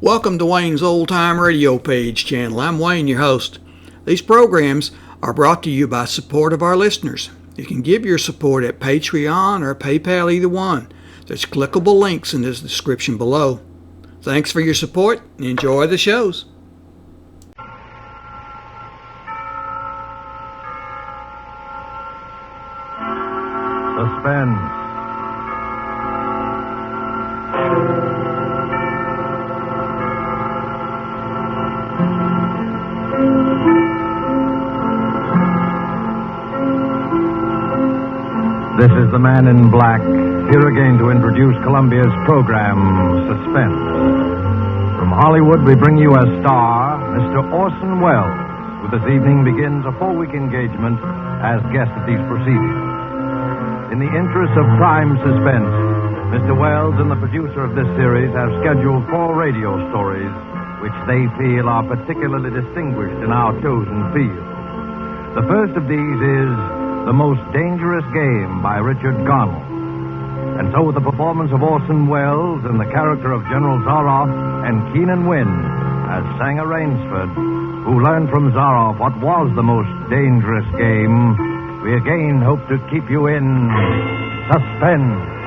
Welcome to Wayne's Old Time Radio Page channel. I'm Wayne, your host. These programs are brought to you by support of our listeners. You can give your support at Patreon or PayPal, either one. There's clickable links in the description below. Thanks for your support and enjoy the shows. Suspense. This is the Man in Black, here again to introduce Columbia's program, Suspense. From Hollywood, we bring you as star, Mr. Orson Welles, who this evening begins a 4-week engagement as guest at these proceedings. In the interest of prime suspense, Mr. Welles and the producer of this series have scheduled 4 radio stories which they feel are particularly distinguished in our chosen field. The first of these is The Most Dangerous Game by Richard Garnell. And so with the performance of Orson Welles and the character of General Zaroff and Keenan Wynn as Sanger Rainsford, who learned from Zaroff what was the most dangerous game, we again hope to keep you in suspense.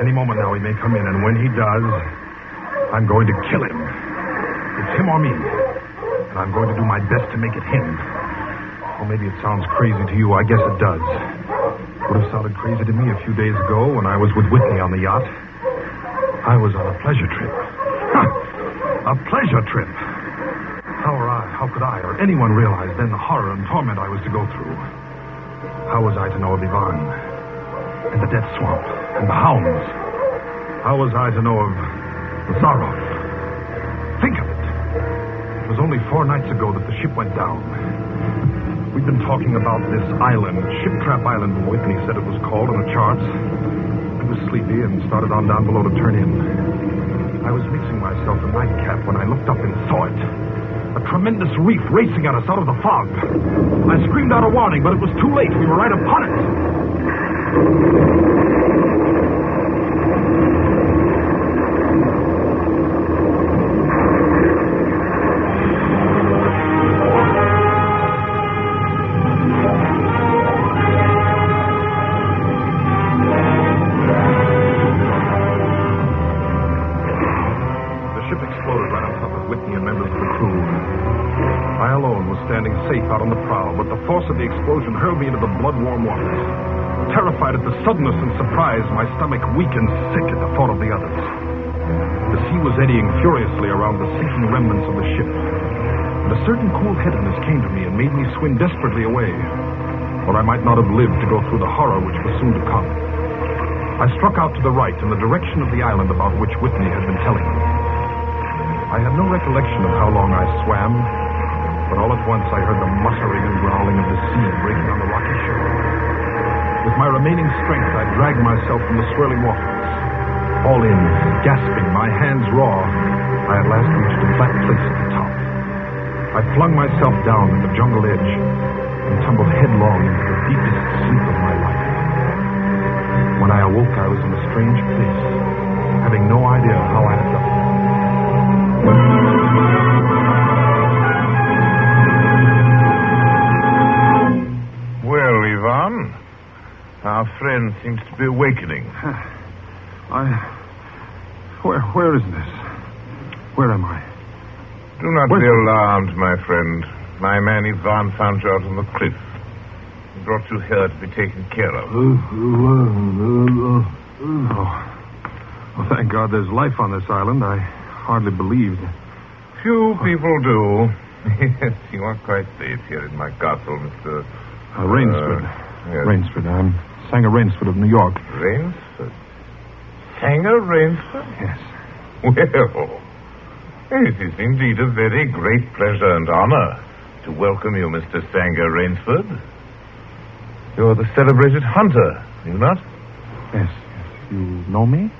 Any moment now he may come in, and when he does, I'm going to kill him. It's him or me. And I'm going to do my best to make it him. Or maybe it sounds crazy to you. I guess it does. Would have sounded crazy to me a few days ago when I was with Whitney on the yacht. I was on a pleasure trip. A pleasure trip. How could I or anyone realize then the horror and torment I was to go through? How was I to know of Yvonne and the death swamp and the hounds? How was I to know of Zaroff? Think of it. It was only 4 nights ago that the ship went down. We'd been talking about this island, Ship Trap Island, Whitney said it was called on the charts. I was sleepy and started on down below to turn in. I was mixing myself a nightcap when I looked up and saw it. A tremendous reef racing at us out of the fog. I screamed out a warning, but it was too late. We were right upon it. Standing safe out on the prow, but the force of the explosion hurled me into the blood-warm waters. Terrified at the suddenness and surprise, my stomach weak and sick at the thought of the others. The sea was eddying furiously around the sinking remnants of the ship, and a certain cool-headedness came to me and made me swim desperately away, or I might not have lived to go through the horror which was soon to come. I struck out to the right in the direction of the island about which Whitney had been telling me. I had no recollection of how long I swam, but all at once I heard the muttering and growling of the sea breaking on the rocky shore. With my remaining strength, I dragged myself from the swirling waters. All in, gasping, my hands raw, I at last reached a flat place at the top. I flung myself down at the jungle edge and tumbled headlong into the deepest sleep of my life. When I awoke, I was in a strange place, having no idea how I had done it. Our friend seems to be awakening. Where is this? Where am I? Do not be alarmed, my friend. My man Yvonne found you out on the cliff. He brought you here to be taken care of. Oh, thank God there's life on this island. I hardly believed. Few people do. Yes, you are quite safe here in my castle, Mr. Rainsford. Yes. Rainsford. I'm Sanger Rainsford of New York. Rainsford? Sanger Rainsford? Yes. Well, it is indeed a very great pleasure and honor to welcome you, Mr. Sanger Rainsford. You're the celebrated hunter, are you not? Yes. You know me?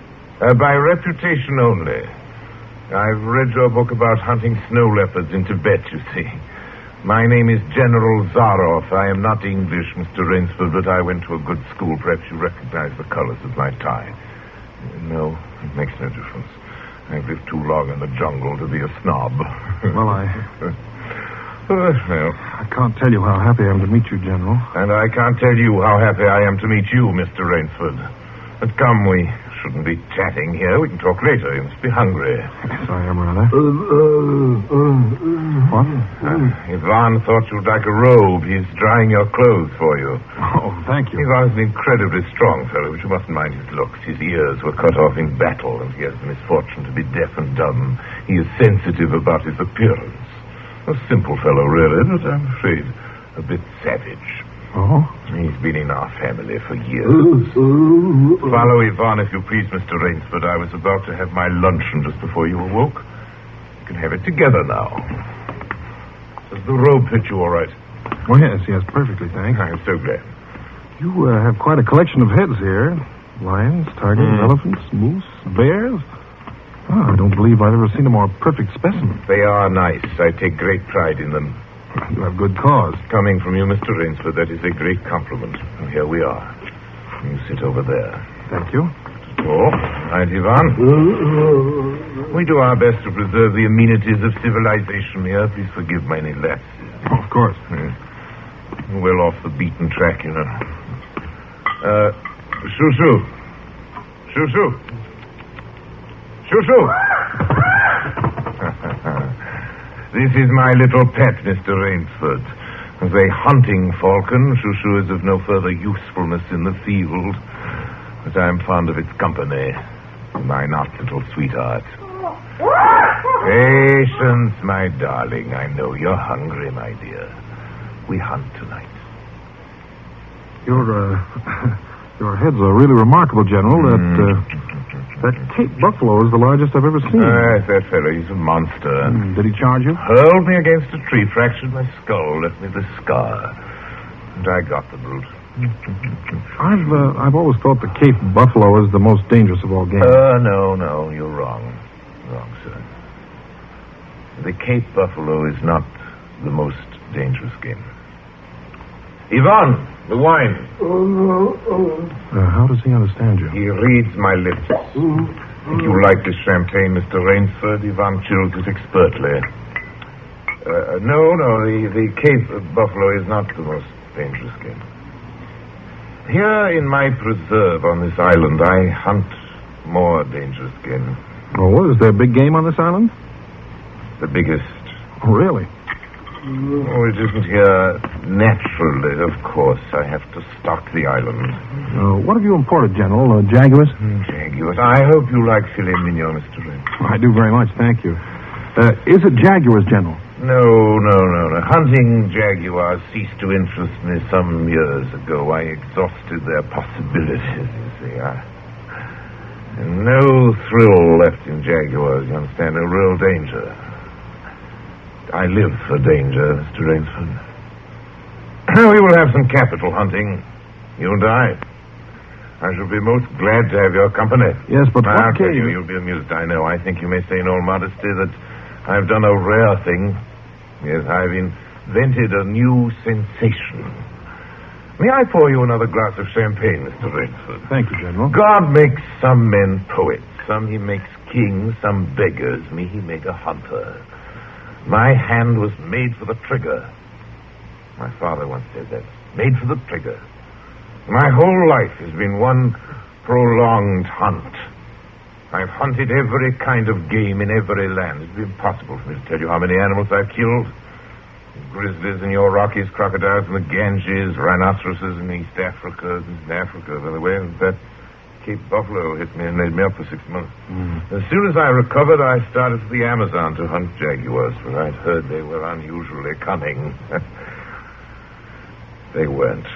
By reputation only. I've read your book about hunting snow leopards in Tibet, you see. My name is General Zaroff. I am not English, Mr. Rainsford, but I went to a good school. Perhaps you recognize the colors of my tie. No, it makes no difference. I've lived too long in the jungle to be a snob. Well, Well, I can't tell you how happy I am to meet you, General. and I can't tell you how happy I am to meet you, Mr. Rainsford. But come, we shouldn't be chatting here. We can talk later. You must be hungry. Yes, I am rather. What? Ivan thought you'd like a robe. He's drying your clothes for you. Oh, thank you. Ivan's an incredibly strong fellow, but you mustn't mind his looks. His ears were cut off in battle, and he has the misfortune to be deaf and dumb. He is sensitive about his appearance. A simple fellow, really, but I'm afraid a bit savage. Oh? He's been in our family for years. Follow Ivan, if you please, Mr. Rainsford. I was about to have my luncheon just before you awoke. You can have it together now. Does the robe fit you all right? Oh, yes, perfectly, thanks. I'm so glad. You have quite a collection of heads here. Lions, tigers, elephants, moose, bears. Oh, I don't believe I've ever seen a more perfect specimen. They are nice. I take great pride in them. You have good cause. Coming from you, Mr. Rainsford, that is a great compliment. And here we are. You sit over there. Thank you. Oh, right, Ivan. We do our best to preserve the amenities of civilization here. Please forgive my lapses. Oh, of course. Well off the beaten track, you know. Shoo-shoo. Shoo-shoo. Shoo-shoo. This is my little pet, Mr. Rainsford. As a hunting falcon, Shoo-shoo is of no further usefulness in the field. But I am fond of its company. My not little sweetheart. Patience, my darling. I know you're hungry, my dear. We hunt tonight. Your heads are really remarkable, General. That Cape buffalo is the largest I've ever seen. That fellow, he's a monster. Did he charge you? Hurled me against a tree, fractured my skull, left me the scar. And I got the brute. I've always thought the Cape buffalo is the most dangerous of all game. No, you're wrong. Wrong, sir. The Cape buffalo is not the most dangerous game. Ivan, the wine. How does he understand you? He reads my lips. Think you like this champagne, Mr. Rainsford? Ivan chills it expertly. No, the Cape buffalo is not the most dangerous game. Here in my preserve on this island, I hunt more dangerous game. Oh, is there big game on this island? The biggest. Oh, really? Oh, it isn't here naturally, of course. I have to stock the island. What have you imported, General? Jaguars? Jaguars. I hope you like filet mignon, Mr. Rainsford. I do very much, thank you. Is it Jaguars, General? No. Hunting jaguars ceased to interest me some years ago. I exhausted their possibilities, you see. No thrill left in jaguars, you understand? No real danger. I live for danger, Mr. Rainsford. We will have some capital hunting, you and I. I shall be most glad to have your company. Yes, but I'll what tell can you, you'll be amused, I know. I think you may say in all modesty that I've done a rare thing. Yes, I've invented a new sensation. May I pour you another glass of champagne, Mr. Rainsford? Thank you, General. God makes some men poets. Some he makes kings, some beggars. Me he made a hunter. My hand was made for the trigger. My father once said that. Made for the trigger. My whole life has been one prolonged hunt. I've hunted every kind of game in every land. It'd be impossible for me to tell you how many animals I've killed. Grizzlies in your Rockies, crocodiles in the Ganges, rhinoceroses in East Africa. In Africa, by the way. That Cape buffalo hit me and laid me up for 6 months. As soon as I recovered, I started for the Amazon to hunt jaguars, for I'd heard they were unusually cunning. They weren't.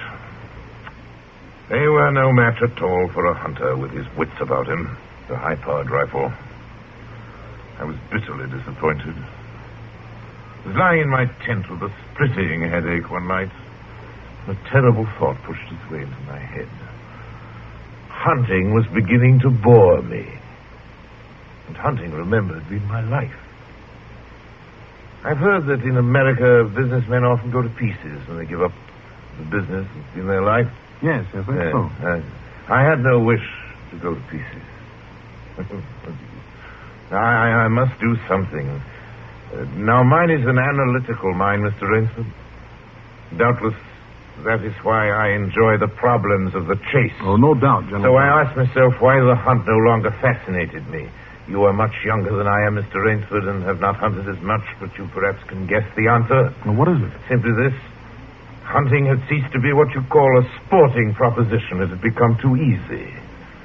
They were no match at all for a hunter with his wits about him. The high-powered rifle. I was bitterly disappointed. I was lying in my tent with a splitting headache one night. A terrible thought pushed its way into my head. Hunting was beginning to bore me. And hunting, remember, had been my life. I've heard that in America, businessmen often go to pieces when they give up the business that's been their life. Yes, I think so. I had no wish to go to pieces. I must do something. Now, mine is an analytical mind, Mr. Rainsford. Doubtless, that is why I enjoy the problems of the chase. Oh, no doubt, General. So I asked myself why the hunt no longer fascinated me. You are much younger than I am, Mr. Rainsford, and have not hunted as much, but you perhaps can guess the answer. Well, what is it? Simply this. Hunting had ceased to be what you call a sporting proposition. It had become too easy.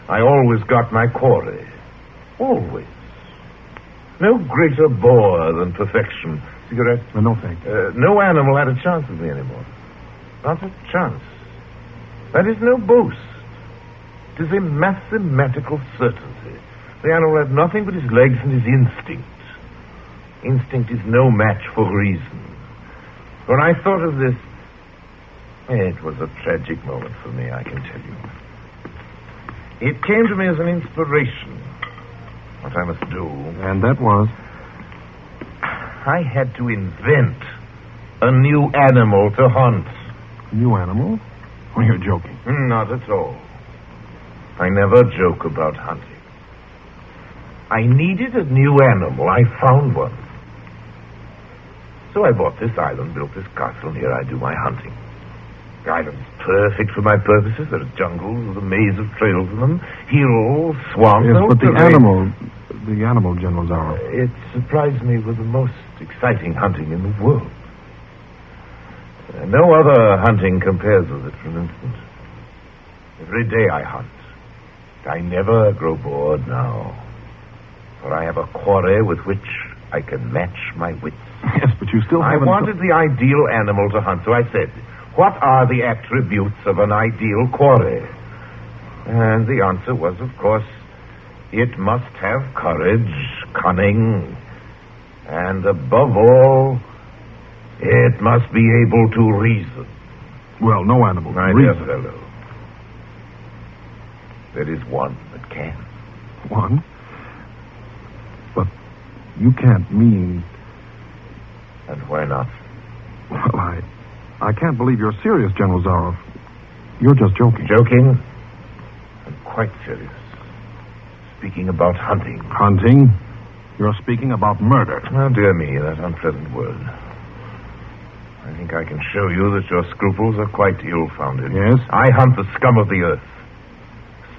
I always got my quarry. Always. No greater bore than perfection. Cigarette? No, thank you. No animal had a chance with me anymore. Not a chance. That is no boast. It is a mathematical certainty. The animal had nothing but his legs and his instinct. Instinct is no match for reason. When I thought of this, it was a tragic moment for me, I can tell you. It came to me as an inspiration. What I must do. And that was? I had to invent a new animal to hunt. New animal? Oh, you're joking. Not at all. I never joke about hunting. I needed a new animal. I found one. So I bought this island, built this castle, and here I do my hunting. The island is perfect for my purposes. There are jungles with a maze of trails in them, hills, swamps. Yes, but the animal, General Zarov. It surprised me with the most exciting hunting in the world. No other hunting compares with it, for instance. Every day I hunt. I never grow bored now. For I have a quarry with which I can match my wits. Yes, but you still I haven't... wanted the ideal animal to hunt, so I said, what are the attributes of an ideal quarry? And the answer was, of course, it must have courage, cunning, and above all, it must be able to reason. Well, no animal can My reason. dear fellow, there is one that can. One? But you can't mean... And why not? Well, I can't believe you're serious, General Zarov. You're just joking. Joking? I'm quite serious. Speaking about hunting. Hunting? You're speaking about murder. Oh, dear me, that unpleasant word. I think I can show you that your scruples are quite ill-founded. Yes? I hunt the scum of the earth.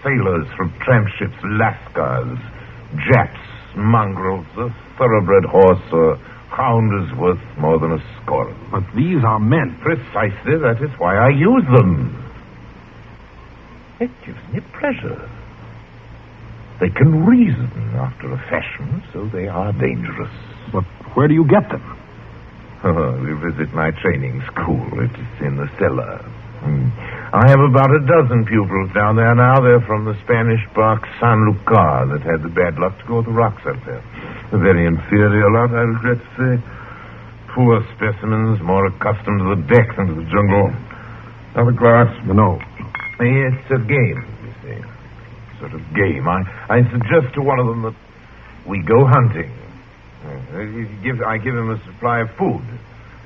Sailors from tramp ships, lascars, Japs, mongrels, a thoroughbred horse, a hound is worth more than a score of them. But these are men. Precisely, that is why I use them. It gives me pleasure. They can reason after a fashion, so they are dangerous. But where do you get them? We visit my training school. It is in the cellar. I have about a dozen pupils down there now. They're from the Spanish bark San Lucar that had the bad luck to go with the rocks up there. A very inferior lot, I regret to say. Poor specimens, more accustomed to the deck than to the jungle. Have a glass? No. It's a game, you see. Sort of game. I suggest to one of them that we go hunting. I give him a supply of food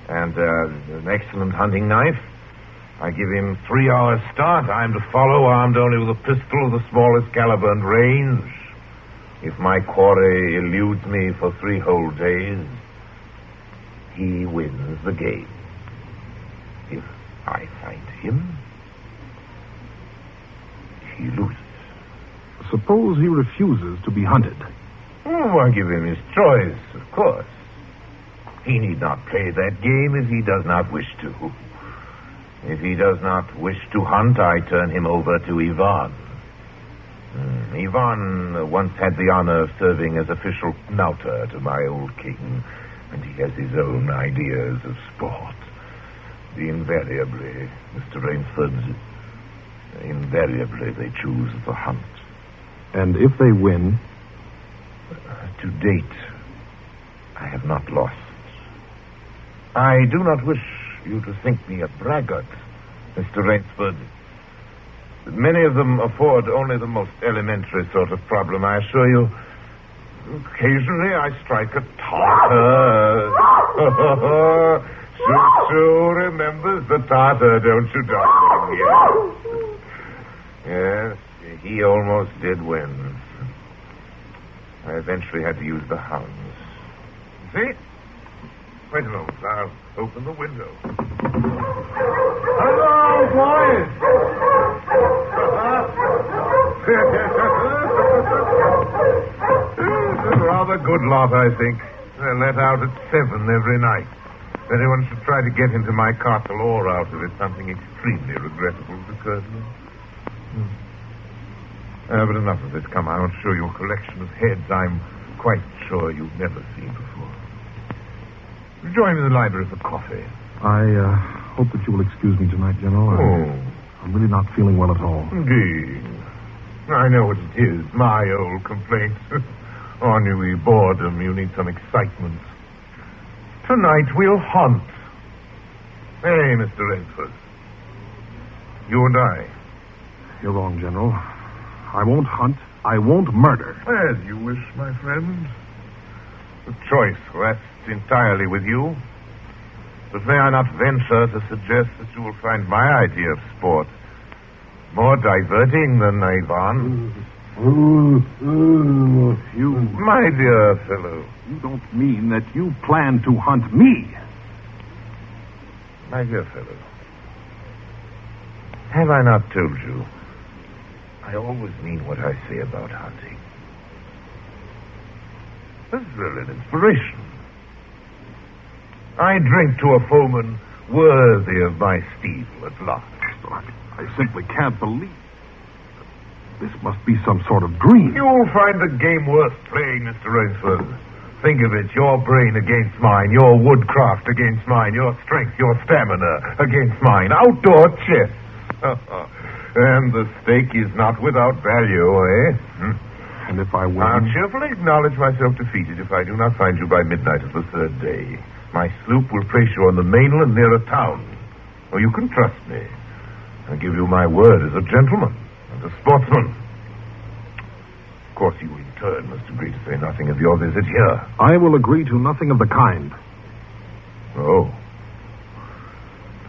and an excellent hunting knife. I give him 3 hours start. I am to follow, armed only with a pistol of the smallest caliber and range. If my quarry eludes me for 3 whole days, he wins the game. If I find him, he loses. Suppose he refuses to be hunted. Oh, I give him his choice, of course. He need not play that game if he does not wish to. If he does not wish to hunt, I turn him over to Ivan. Ivan once had the honor of serving as official knouter to my old king, and he has his own ideas of sport. Invariably, Mr. Rainsford, invariably they choose the hunt. And if they win? To date, I have not lost. I do not wish you to think me a braggart, Mr. Rainsford. Many of them afford only the most elementary sort of problem, I assure you. Occasionally I strike a Tartar. Choo-choo remembers the Tartar, don't you, darling? Yes, he almost did win. I eventually had to use the hounds. See? Wait a moment. I'll open the window. Hello, boys! A rather good lot, I think. They're let out at 7 every night. If anyone should try to get into my castle or out of it, something extremely regrettable would occur to them. But enough of this. Come, I want to show you a collection of heads I'm quite sure you've never seen before. Join me in the library for coffee. I hope that you will excuse me tonight, General. I'm really not feeling well at all. Indeed. I know what it is. My old complaint. Ennui, boredom. You need some excitement. Tonight we'll hunt. Hey, Mr. Rainsford. You and I. You're wrong, General. I won't hunt. I won't murder. As you wish, my friend. The choice rests entirely with you. But may I not venture to suggest that you will find my idea of sport more diverting than Ivan? You... My dear fellow. You don't mean that you plan to hunt me? My dear fellow. Have I not told you? I always mean what I say about hunting. This is really an inspiration. I drink to a foeman worthy of my steel at last. I simply can't believe it. This must be some sort of dream. You'll find the game worth playing, Mr. Rainsford. Think of it, your brain against mine, your woodcraft against mine, your strength, your stamina against mine. Outdoor chess. And the stake is not without value, eh? And if I win... I'll cheerfully acknowledge myself defeated if I do not find you by midnight of the third day. My sloop will place you on the mainland near a town. Or you can trust me. I give you my word as a gentleman and a sportsman. Of course, you in turn must agree to say nothing of your visit here. I will agree to nothing of the kind. Oh.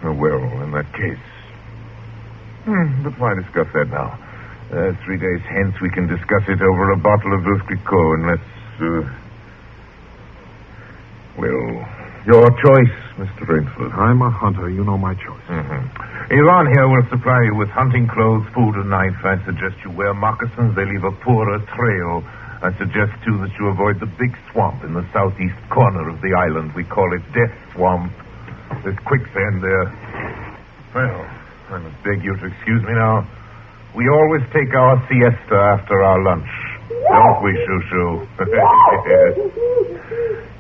Well, in that case... But why discuss that now? 3 days hence we can discuss it over a bottle of Veuve Clicquot, unless... Well, your choice, Mr. Rainsford. I'm a hunter. You know my choice. Iran here will supply you with hunting clothes, food, and knife. I suggest you wear moccasins. They leave a poorer trail. I suggest, too, that you avoid the big swamp in the southeast corner of the island. We call it Death Swamp. There's quicksand there. Well, I must beg you to excuse me now. We always take our siesta after our lunch. Don't we, Shoo-Shoo?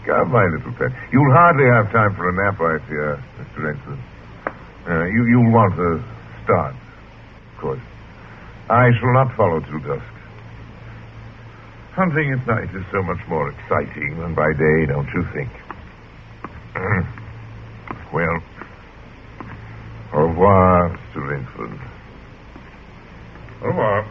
Come, my little pet. You'll hardly have time for a nap, I fear, Mr. Rainsford. You'll want to start, of course. I shall not follow till dusk. Hunting at night is so much more exciting than by day, don't you think? Well, au revoir, Mr. Rainsford. Au revoir.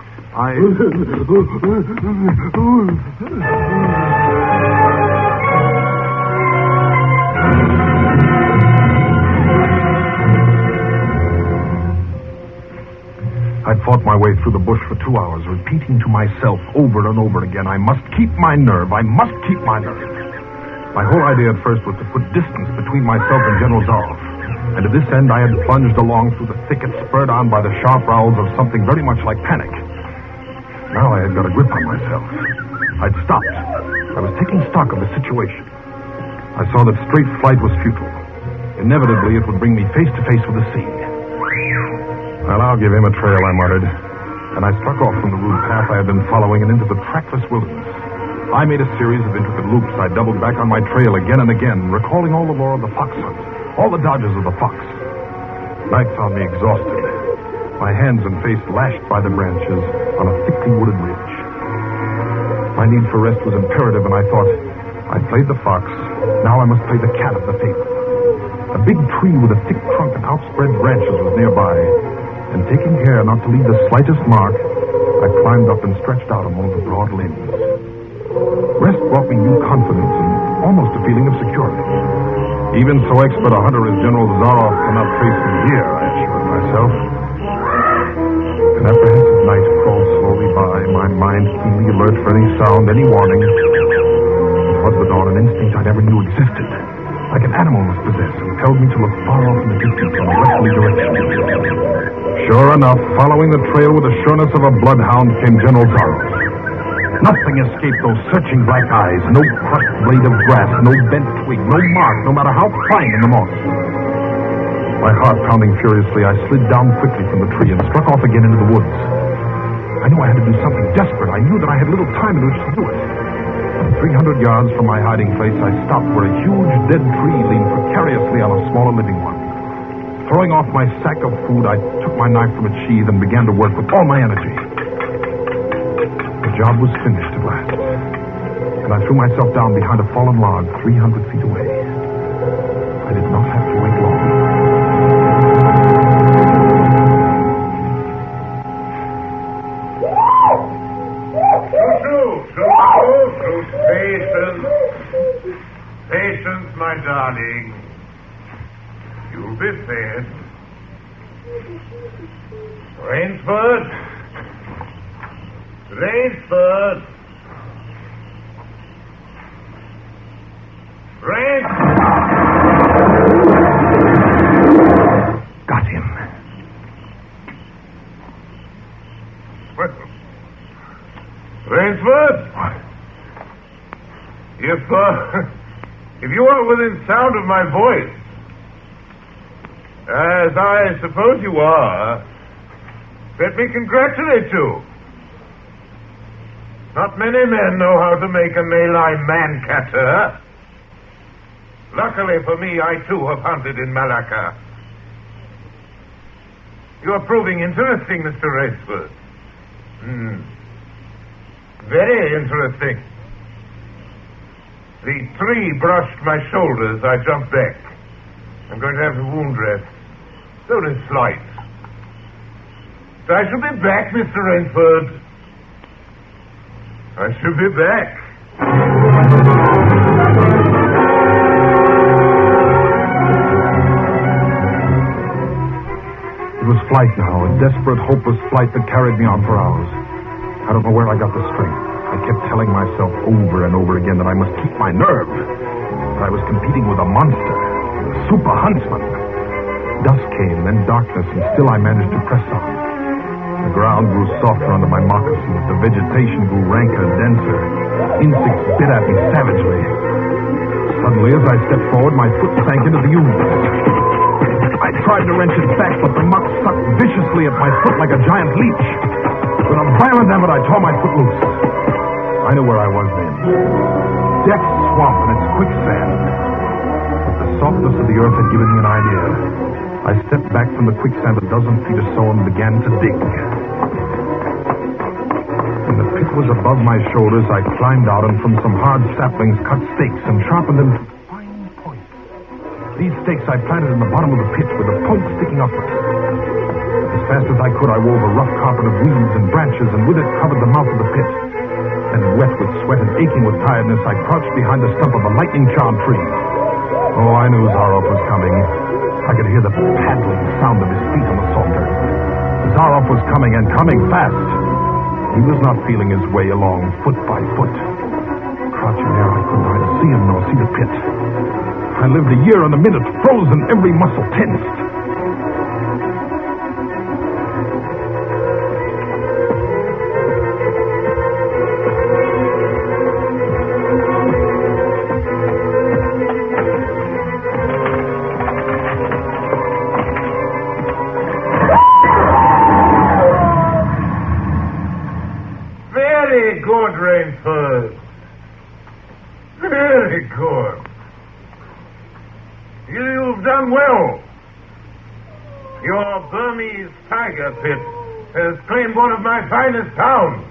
I'd fought my way through the bush for 2 hours, repeating to myself over and over again, I must keep my nerve. I must keep my nerve. My whole idea at first was to put distance between myself and General Zarov. And to this end, I had plunged along through the thicket, spurred on by the sharp growls of something very much like panic. Now I had got a grip on myself. I'd stopped. I was taking stock of the situation. I saw that straight flight was futile. Inevitably, it would bring me face to face with the sea. Well, I'll give him a trail, I muttered. And I struck off from the rude path I had been following and into the trackless wilderness. I made a series of intricate loops. I doubled back on my trail again and again, recalling all the lore of the fox hunt, all the dodges of the fox. Night found me exhausted, my hands and face lashed by the branches on a thickly wooded ridge. My need for rest was imperative, and I thought, I'd played the fox, now I must play the cat of the fable. A big tree with a thick trunk and outspread branches was nearby, and taking care not to leave the slightest mark, I climbed up and stretched out among the broad limbs. Rest brought me new confidence and almost a feeling of security. Even so expert a hunter as General Zaroff cannot trace me here, I assured myself. An apprehensive night crawled slowly by, my mind keenly alert for any sound, any warning. It was the dawn, an instinct I never knew existed. Like an animal must possess, impelled me to look far off in the distance in a westerly direction. Sure enough, following the trail with the sureness of a bloodhound came General Zaroff. Nothing escaped those searching black eyes. No crushed blade of grass, no bent twig, no mark, no matter how fine in the moss. My heart pounding furiously, I slid down quickly from the tree and struck off again into the woods. I knew I had to do something desperate. I knew that I had little time in which to do it. 300 yards from my hiding place, I stopped where a huge dead tree leaned precariously on a smaller living one. Throwing off my sack of food, I took my knife from its sheath and began to work with all my energy. The job was finished at last, and I threw myself down behind a fallen log 300 feet away. I did not have to wait long. Patience, my darling. You'll be fed. Rainsford! Rainsford! Got him. Well, Rainsford? What? If you are within sound of my voice, as I suppose you are, let me congratulate you. Not many men know how to make a Malay man-catcher. Luckily for me, I too have hunted in Malacca. You are proving interesting, Mr. Rainsford. Very interesting. The tree brushed my shoulders. I jumped back. I'm going to have the wound dressed. Only slight. So I shall be back, Mr. Rainsford. I shall be back. It was flight now, a desperate, hopeless flight that carried me on for hours. I don't know where I got the strength. I kept telling myself over and over again that I must keep my nerve. That I was competing with a monster, a super huntsman. Dusk came, then darkness, and still I managed to press on. The ground grew softer under my moccasins. The vegetation grew ranker, denser. Insects bit at me savagely. Suddenly, as I stepped forward, my foot sank into the ooze. I tried to wrench it back, but the muck sucked viciously at my foot like a giant leech. With a violent effort, I tore my foot loose. I knew where I was then. Death's swamp and its quicksand. But the softness of the earth had given me an idea. I stepped back from the quicksand a dozen feet or so and began to dig. When the pit was above my shoulders, I climbed out and from some hard saplings cut stakes and sharpened them to fine points. These stakes I planted in the bottom of the pit with the point sticking upward. As fast as I could, I wove a rough carpet of weeds and branches and with it covered the mouth of the pit. And wet with sweat and aching with tiredness, I crouched behind the stump of a lightning-charmed tree. Oh, I knew Zaroff was coming. I could hear the paddling sound of his feet on the salter. Zaroff was coming, and coming fast. He was not feeling his way along foot by foot. Crouching there, I could neither see him nor see the pit. I lived a year and a minute, frozen, every muscle tensed. Very good, Rainsford. Very good. You've done well. Your Burmese tiger pit has claimed one of my finest hounds.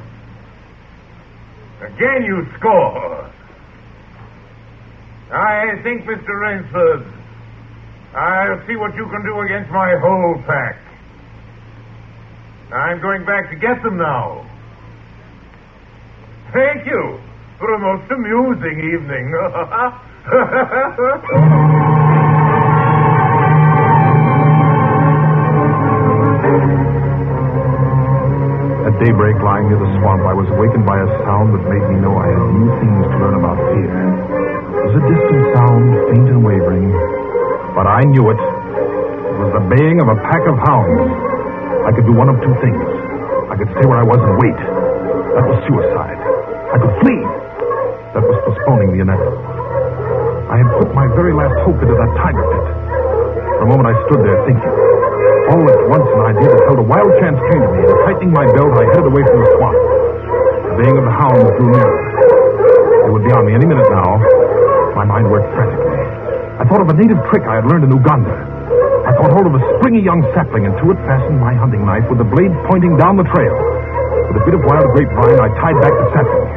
Again you score. I think, Mr. Rainsford, I'll see what you can do against my whole pack. I'm going back to get them now. Thank you. for a most amusing evening. At daybreak, lying near the swamp, I was awakened by a sound that made me know I had new things to learn about fear. It was a distant sound, faint and wavering, but I knew it. It was the baying of a pack of hounds. I could do one of two things. I could stay where I was and wait. That was suicide. I could flee. That was postponing the inevitable. I had put my very last hope into that tiger pit. For a moment I stood there thinking. All at once an idea that held a wild chance came to me, and tightening my belt, I headed away from the swamp. The baying of the hounds drew nearer. They would be on me any minute now. My mind worked frantically. I thought of a native trick I had learned in Uganda. I caught hold of a springy young sapling, and to it fastened my hunting knife with the blade pointing down the trail. With a bit of wild grapevine, I tied back the sapling.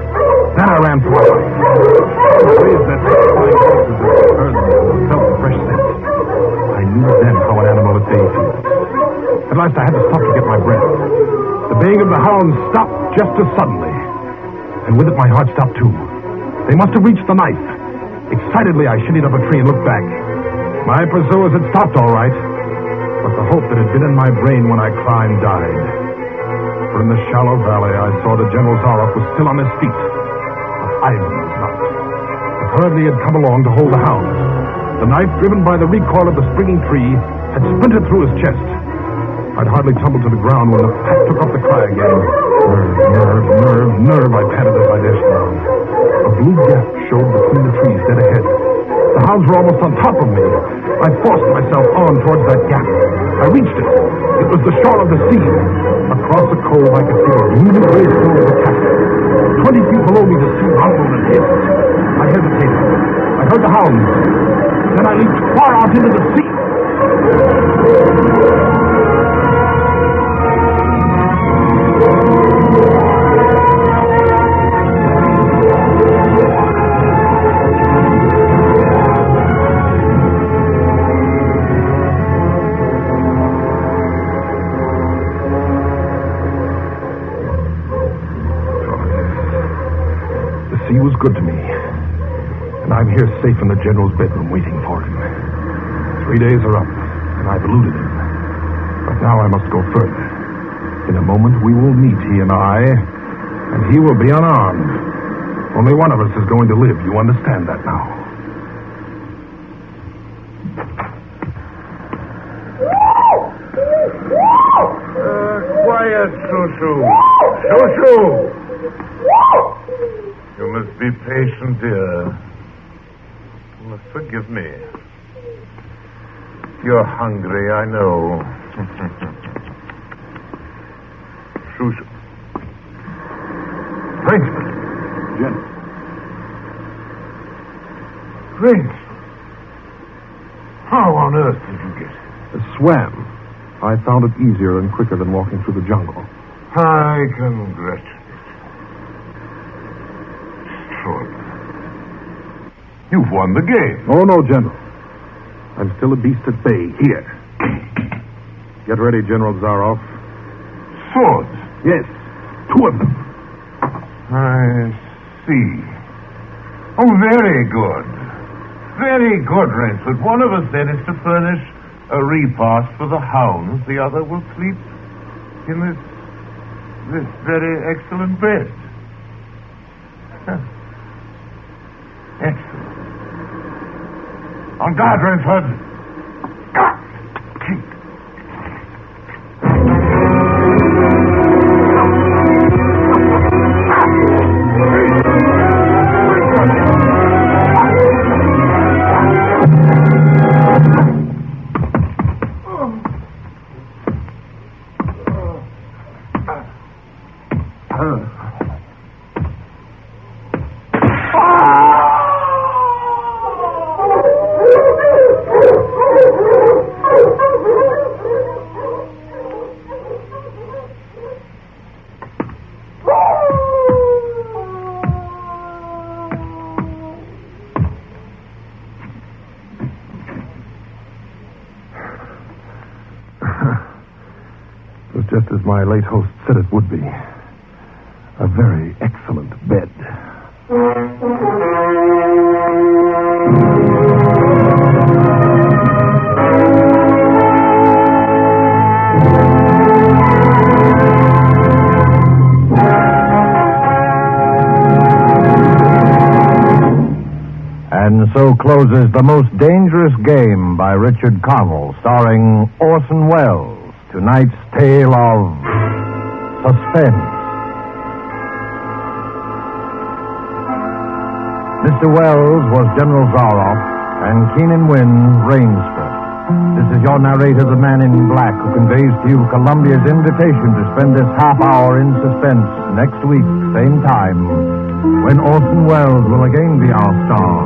Then I ran for my life. I raised that flying horses as they heard me and felt the fresh scent. I knew then how an animal at bay feels. At last I had to stop to get my breath. The baying of the hounds stopped just as suddenly. And with it my heart stopped too. They must have reached the knife. Excitedly I shinnied up a tree and looked back. My pursuers had stopped all right. But the hope that had been in my brain when I climbed died. For in the shallow valley I saw that General Zaroff was still on his feet. But Ivan was not. Apparently he had come along to hold the hounds. The knife, driven by the recoil of the springing tree, had splintered through his chest. I'd hardly tumbled to the ground when the pack took up the cry again. Nerve, nerve, nerve, nerve, I panted as I dashed along. A blue gap showed between the trees dead ahead. The hounds were almost on top of me. I forced myself on towards that gap. I reached it. It was the shore of the sea. Across the cove, I could see the gleaming gray stone of the castle. 20 feet below me, the sea rumbled and hissed. I hesitated. I heard the hounds. Then I leaped far out into the sea. He was good to me. And I'm here safe in the General's bedroom waiting for him. 3 days are up, and I've eluded him. But now I must go further. In a moment we will meet, he and I, and he will be unarmed. Only one of us is going to live. You understand that now? Quiet, Shushu. Shushu! You must be patient, dear. You must forgive me. You're hungry, I know. Shushu. Frenchman. General. Prince. How on earth did you get it? Swam. I found it easier and quicker than walking through the jungle. I congratulate you. You've won the game. Oh, no, General. I'm still a beast at bay. Here. Get ready, General Zaroff. Swords? Yes, 2 of them. I see. Oh, very good. Very good, Ransford. One of us then is to furnish a repast for the hounds. The other will sleep in this very excellent bed. Excellent. On guard, Ransford. Just as my late host said it would be. A very excellent bed. And so closes The Most Dangerous Game by Richard Connell, starring Orson Welles. Tonight's tale of Suspense. Mr. Wells was General Zaroff, and Keenan Wynn, Rainsford. This is your narrator, the man in black, who conveys to you Columbia's invitation to spend this half hour in suspense next week, same time, when Orson Welles will again be our star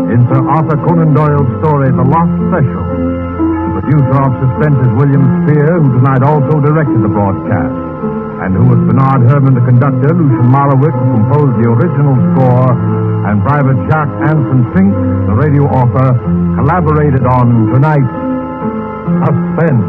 in Sir Arthur Conan Doyle's story, The Lost Special. The producer of Suspense is William Spear, who tonight also directed the broadcast, and who was Bernard Herrmann, the conductor, Lucian Marlowick, who composed the original score, and Private Jacques Anson Fink, the radio author, collaborated on tonight's Suspense.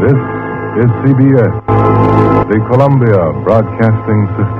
This is CBS, the Columbia Broadcasting System.